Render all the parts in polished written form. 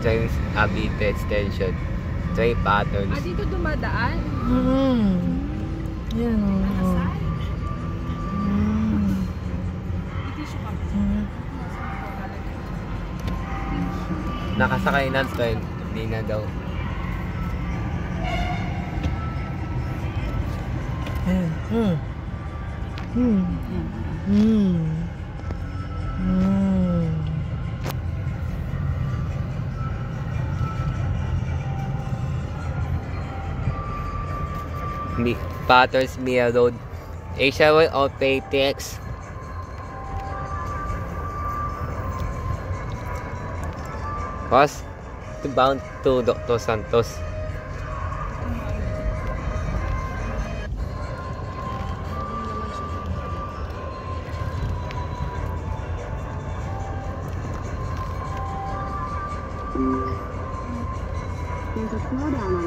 James Abite Extension. Tray patterns. Dito dumadaan? Yan o. Nakasakay na to, hindi na daw. Patterns Mia Road. Asia World of PTX. Was bound to Dr. Santos.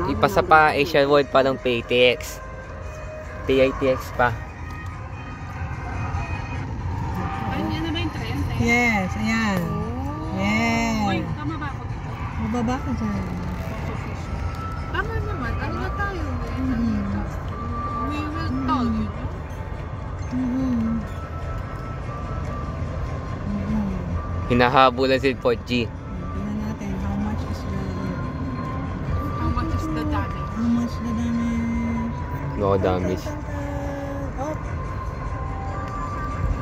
Ipasa pa Asian World pa ng PTX. PITX pa. Yan na ba yung trend? Yes, ayan. Yes. Uy, tama ba ako dito? Mababa ka dyan. Tama naman. Ano na tayo? We will tell you. Hinahabulan si 4G. Tingnan natin, how much is the damage? How much the damage? No damage. Oh.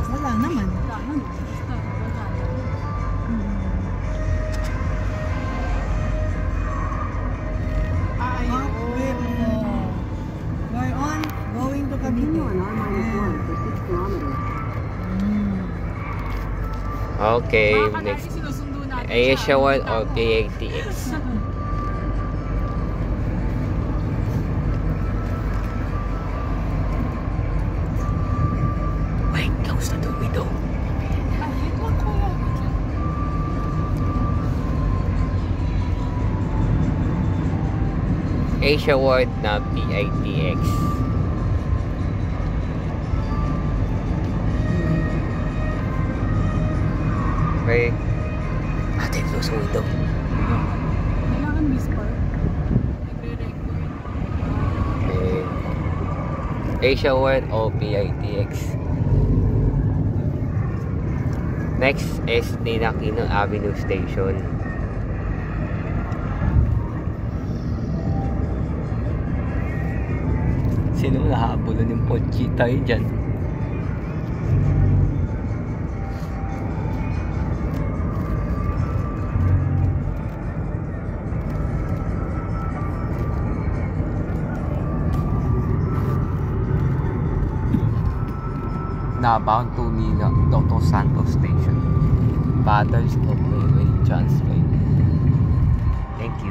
Wala naman. Wala naman. Basta wala. Ayaw. We're on, going to Cavite. Okay, Baka next. dati sinusundo natin Asia siya. World or PATX. Wait, close na to window. Wait lang kuya. Asia World na PITX. Okay. Ate, close ang window. Kailangan whisper. Nagre-record. Okay. Asia World o PITX. Next is Dinakino Avenue Station. Sino nahabulan yung Pochi tayo dyan? Nabound to Nina Dr. Santos Station. Patterns of Railway Transfer. Thank you.